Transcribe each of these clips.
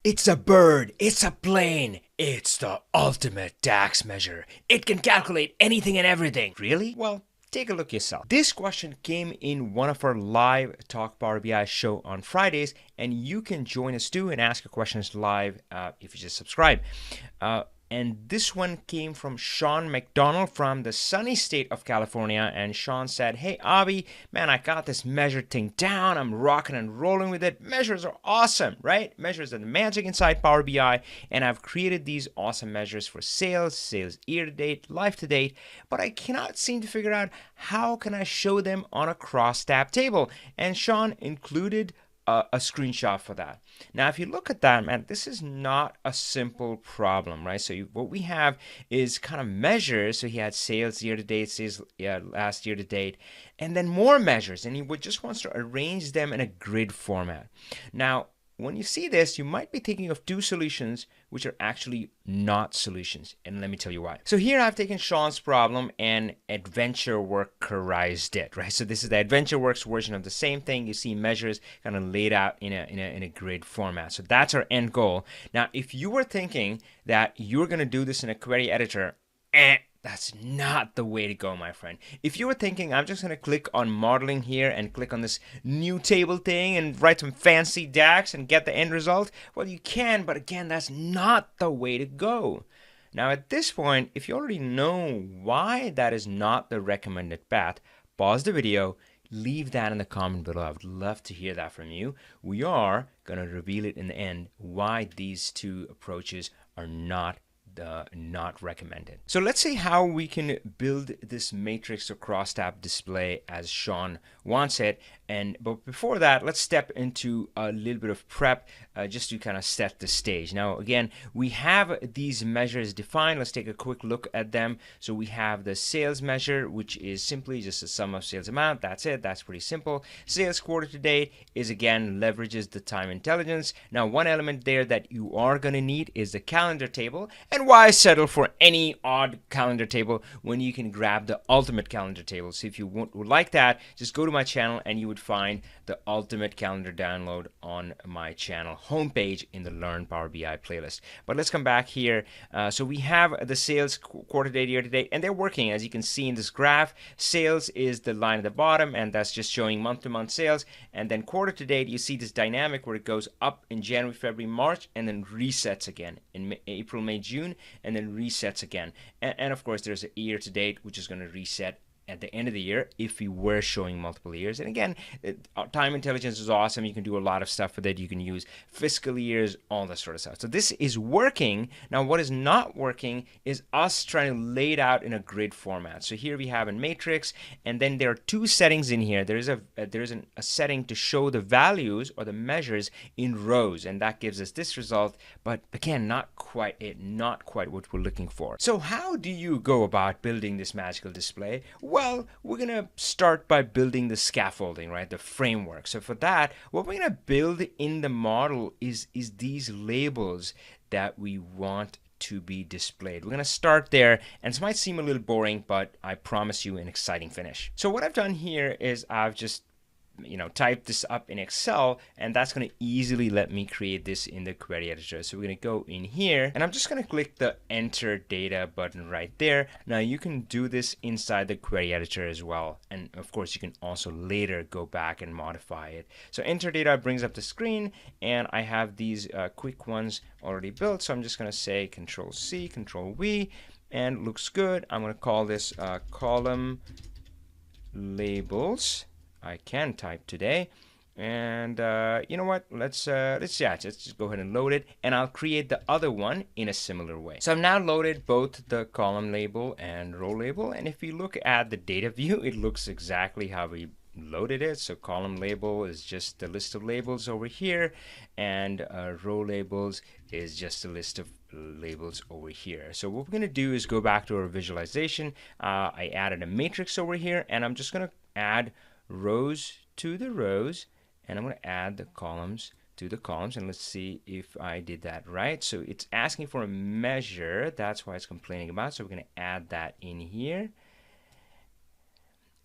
It's a bird, it's a plane, it's the ultimate DAX measure. It can calculate anything and everything. Really? Well, take a look yourself. This question came in one of our live Talk Power BI show on Fridays, and you can join us too and ask your questions live if you just subscribe. And this one came from Sean McDonald from the sunny state of California. And Sean said, "Hey, Avi, man, I got this measure thing down. I'm rocking and rolling with it. Measures are awesome, right? Measures are the magic inside Power BI. And I've created these awesome measures for sales, sales year to date, life to date. But I cannot seem to figure out how can I show them on a cross-tab table." And Sean included a screenshot for that. Now, if you look at that, man, this is not a simple problem, right? So what we have is kind of measures. So he had sales year to date, sales last year to date, and then more measures, and he just wants to arrange them in a grid format. Now, when you see this, you might be thinking of two solutions which are actually not solutions, and let me tell you why. So here I've taken Sean's problem and AdventureWorkerized it, right? So this is the AdventureWorks version of the same thing. You see measures kind of laid out in a grid format. So that's our end goal. Now, if you were thinking that you're going to do this in a query editor, that's not the way to go, my friend. If you were thinking, I'm just going to click on modeling here and click on this new table thing and write some fancy DAX and get the end result, well, you can, but again, that's not the way to go. Now, at this point, if you already know why that is not the recommended path, pause the video, leave that in the comment below. I would love to hear that from you. We are going to reveal it in the end why these two approaches are not recommended. So let's see how we can build this matrix or cross-tab display as Sean wants it. But before that, let's step into a little bit of prep just to kind of set the stage. Now, again, we have these measures defined. Let's take a quick look at them. So we have the sales measure, which is simply just a sum of sales amount. That's it. That's pretty simple. Sales quarter to date is, again, leverages the time intelligence. Now, one element there that you are going to need is the calendar table. And why settle for any odd calendar table when you can grab the ultimate calendar table? So if you would like that, just go to my channel and you would find the ultimate calendar download on my channel homepage in the Learn Power BI playlist. But let's come back here. So we have the sales quarter date, year to date, and they're working. As you can see in this graph, sales is the line at the bottom, and that's just showing month-to-month sales. And then quarter to date, you see this dynamic where it goes up in January, February, March, and then resets again in April, May, June, and then resets again. And of course, there's a year to date, which is going to reset at the end of the year if we were showing multiple years. And again, time intelligence is awesome. You can do a lot of stuff with it. You can use fiscal years, all that sort of stuff. So this is working. Now, what is not working is us trying to lay it out in a grid format. So here we have a matrix, and then there are two settings in here. There is a setting to show the values or the measures in rows, and that gives us this result. But again, not quite what we're looking for. So how do you go about building this magical display? Well, we're going to start by building the scaffolding, right? The framework. So for that, what we're going to build in the model is these labels that we want to be displayed. We're going to start there, and this might seem a little boring, but I promise you an exciting finish. So what I've done here is I've just type this up in Excel, and that's going to easily let me create this in the query editor. So we're going to go in here, and I'm just going to click the enter data button right there. Now you can do this inside the query editor as well, and of course you can also later go back and modify it. So enter data brings up the screen, and I have these quick ones already built. So I'm just going to say Control C, Control V, and looks good. I'm going to call this column labels. I can type today, and you know what? Let's just go ahead and load it, and I'll create the other one in a similar way. So I've now loaded both the column label and row label, and if you look at the data view, it looks exactly how we loaded it. So column label is just the list of labels over here, and row labels is just a list of labels over here. So what we're going to do is go back to our visualization. I added a matrix over here, and I'm just going to add rows to the rows, and I'm going to add the columns to the columns, and let's see if I did that right. So it's asking for a measure, that's why it's complaining about. So we're going to add that in here,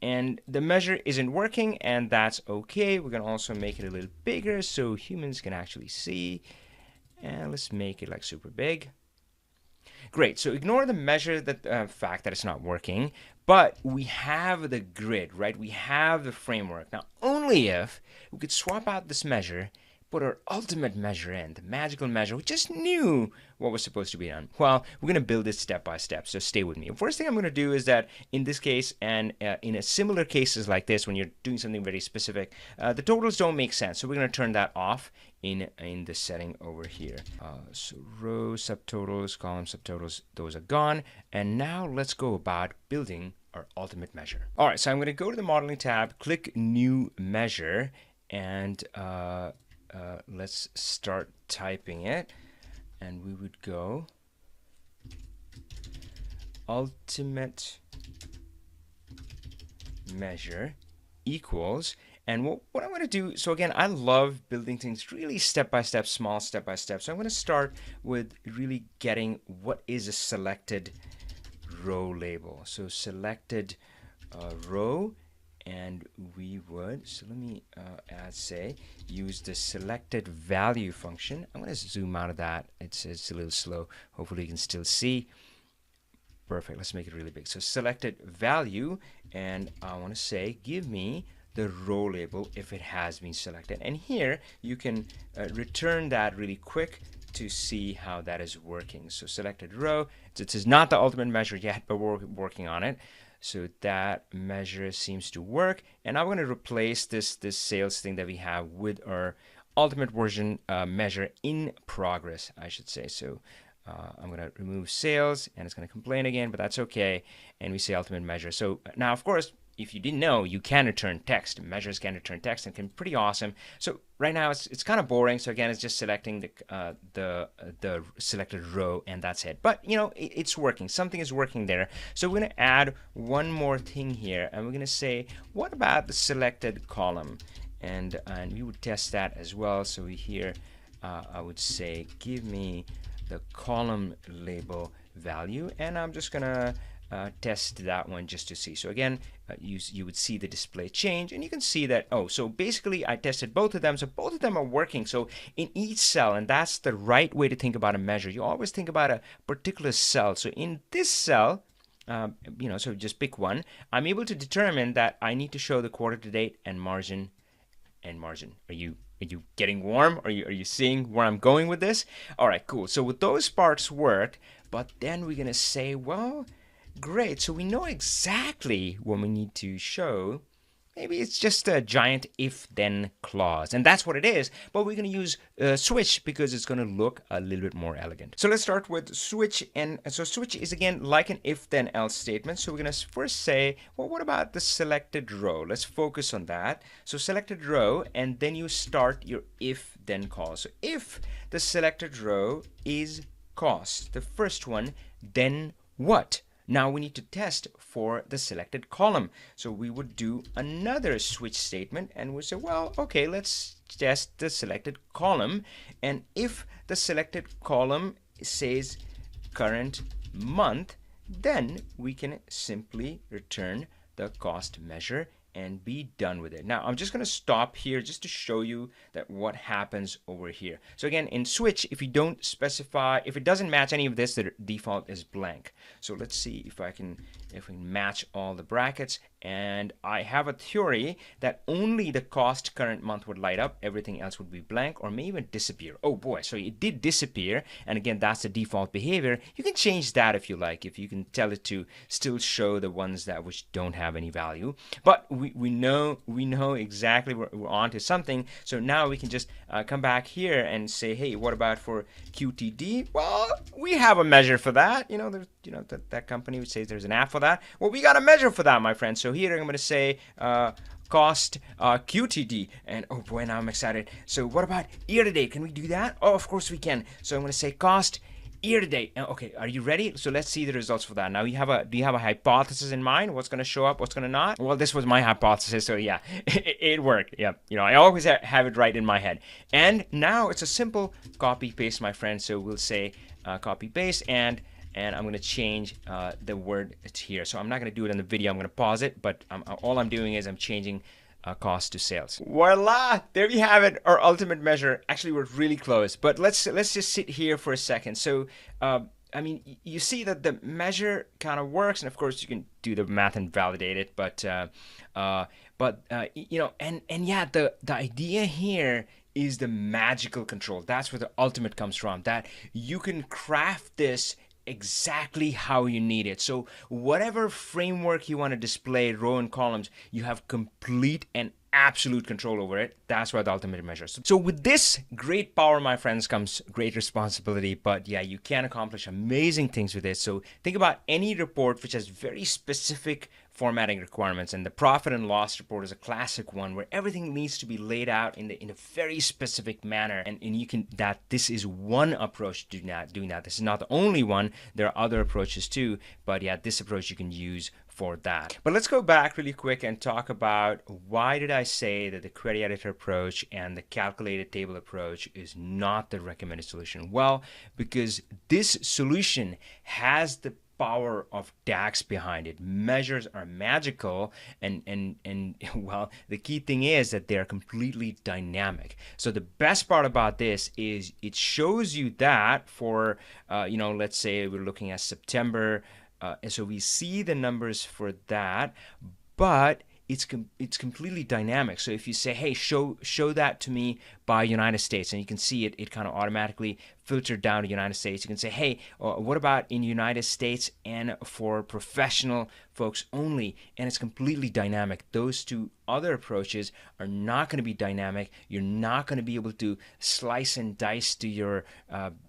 and the measure isn't working, and that's okay. We're going to also make it a little bigger so humans can actually see. And let's make it like super big. Great. So ignore the measure that fact that it's not working, but we have the grid, right? We have the framework. Now, only if we could swap out this measure, put our ultimate measure in, the magical measure, we just knew what was supposed to be done. Well, we're going to build it step by step, so stay with me. The first thing I'm going to do is that in this case, and in a similar cases like this, when you're doing something very specific, the totals don't make sense. So we're going to turn that off in the setting over here. So row subtotals, column subtotals, those are gone. And now let's go about building our ultimate measure. All right, so I'm going to go to the modeling tab, click new measure, and let's start typing it. And we would go ultimate measure equals, and what I'm going to do, so again, I love building things really step by step, small step by step. So I'm going to start with really getting what is a selected row label. So selected row, and we would, so let me add, say, use the selected value function. I'm going to zoom out of that. It's a little slow. Hopefully you can still see. Perfect. Let's make it really big. So selected value, and I want to say, give me the row label if it has been selected. And here you can return that really quick to see how that is working. So selected row, it is not the ultimate measure yet, but we're working on it. So that measure seems to work, and I'm going to replace this sales thing that we have with our ultimate version measure in progress, I should say. So I'm going to remove sales, and it's going to complain again, but that's okay. And we say ultimate measure. So now, of course, if you didn't know, you can return text. Measures can return text, and can be pretty awesome. So right now it's kind of boring. So again, it's just selecting the selected row, and that's it. But you know, it's working. Something is working there. So we're going to add one more thing here, and we're going to say, what about the selected column? And we would test that as well. So here I would say, give me the column label value, and I'm just gonna test that one just to see. So again, you would see the display change, and you can see that, oh, so basically I tested both of them, so both of them are working. So in each cell, and that's the right way to think about a measure, you always think about a particular cell. So in this cell, you know, so just pick one, I'm able to determine that I need to show the quarter to date and margin and margin. Are you getting warm? Are you seeing where I'm going with this? All right, cool. So with those parts worked, but then we're gonna say, well, great. So we know exactly what we need to show. Maybe it's just a giant if-then clause, and that's what it is. But we're going to use switch because it's going to look a little bit more elegant. So let's start with switch, and so switch is again like an if-then-else statement. So we're going to first say, well, what about the selected row? Let's focus on that. So selected row, and then you start your if-then call. So if the selected row is cost, the first one, then what? Now we need to test for the selected column. So we would do another switch statement, and we'll say, well, okay, let's test the selected column. And if the selected column says current month, then we can simply return the cost measure and be done with it. Now I'm just going to stop here just to show you that what happens over here. So again, in switch, if you don't specify, if it doesn't match any of this, the default is blank. So let's see if we can match all the brackets. And I have a theory that only the cost current month would light up, everything else would be blank or may even disappear. Oh boy, so it did disappear, and again, that's the default behavior. You can change that if you like, if you can tell it to still show the ones that which don't have any value. But we know exactly we're on to something. So now we can just come back here and say, hey, what about for QTD? Well, we have a measure for that. You know, there's that company would say there's an app for that. Well, we got a measure for that, my friend. So here I'm going to say cost QTD, and oh boy, now I'm excited. So what about year to date? Can we do that? Oh, of course we can. So I'm going to say cost year to date. Okay, are you ready? So let's see the results for that. Now do you have a hypothesis in mind? What's going to show up? What's going to not? Well, this was my hypothesis, so yeah, it worked. Yeah, you know, I always have it right in my head. And now it's a simple copy paste, my friend. So we'll say copy paste, and I'm going to change the word here. So I'm not going to do it in the video. I'm going to pause it, but all I'm doing is I'm changing cost to sales. Voila! There you have it, our ultimate measure. Actually, we're really close, but let's just sit here for a second. So, I mean, you see that the measure kind of works, and of course, you can do the math and validate it. But you know, and yeah, the idea here is the magical control. That's where the ultimate comes from. That you can craft this exactly how you need it. So whatever framework you want to display, row and columns, you have complete and absolute control over it. That's why the ultimate measure. So with this great power, my friends, comes great responsibility. But yeah, you can accomplish amazing things with it. So think about any report which has very specific formatting requirements, and the profit and loss report is a classic one where everything needs to be laid out in a very specific manner. And you can, this is one approach to doing that. This is not the only one. There are other approaches too, but yeah, this approach you can use for that. But let's go back really quick and talk about why did I say that the query editor approach and the calculated table approach is not the recommended solution? Well, because this solution has the power of DAX behind it. Measures are magical, and well, the key thing is that they're completely dynamic. So the best part about this is it shows you that for you know, let's say we're looking at September, and so we see the numbers for that, but it's completely dynamic. So if you say, hey, show that to me by United States, and you can see it kind of automatically filtered down to United States. You can say, hey, what about in United States and for professional folks only? And it's completely dynamic. Those two other approaches are not going to be dynamic. You're not going to be able to slice and dice to your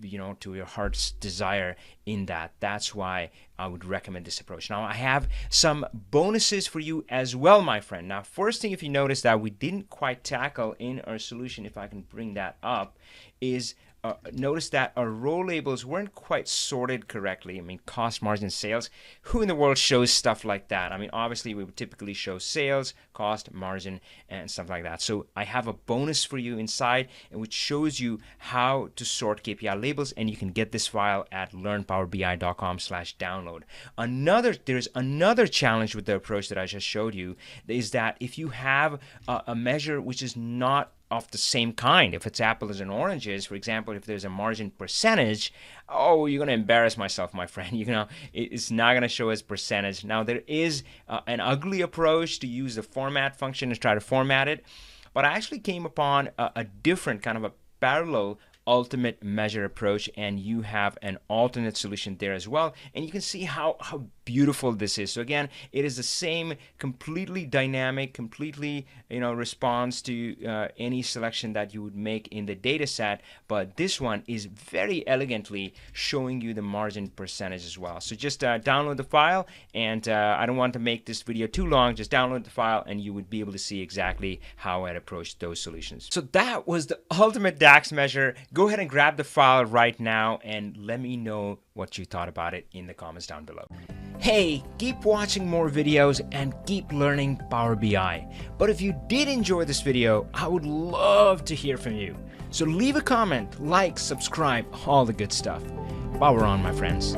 you know, to your heart's desire in that. That's why I would recommend this approach. Now I have some bonuses for you as well, my friend. Now, first thing, if you notice that we didn't quite tackle in our solution, if I can bring that up, is notice that our row labels weren't quite sorted correctly. I mean, cost, margin, sales. Who in the world shows stuff like that? I mean, obviously we would typically show sales, cost, margin, and stuff like that. So I have a bonus for you inside, which shows you how to sort KPI labels, and you can get this file at learnpowerbi.com/download. There's another challenge with the approach that I just showed you, is that if you have a measure which is not of the same kind, if it's apples and oranges, for example, if there's a margin percentage, oh, you're going to embarrass myself, my friend. You know, it's not going to show as percentage. Now, there is an ugly approach to use the format function to try to format it, but I actually came upon a different kind of a parallel ultimate measure approach, and you have an alternate solution there as well, and you can see how beautiful this is. So again, it is the same completely dynamic, completely, you know, responds to any selection that you would make in the data set, but this one is very elegantly showing you the margin percentage as well. So just download the file, and I don't want to make this video too long. Just download the file and you would be able to see exactly how I'd approach those solutions. So that was the ultimate DAX measure. Go ahead and grab the file right now and let me know what you thought about it in the comments down below. Hey, keep watching more videos and keep learning Power BI. But if you did enjoy this video, I would love to hear from you. So leave a comment, like, subscribe, all the good stuff. Power on, my friends.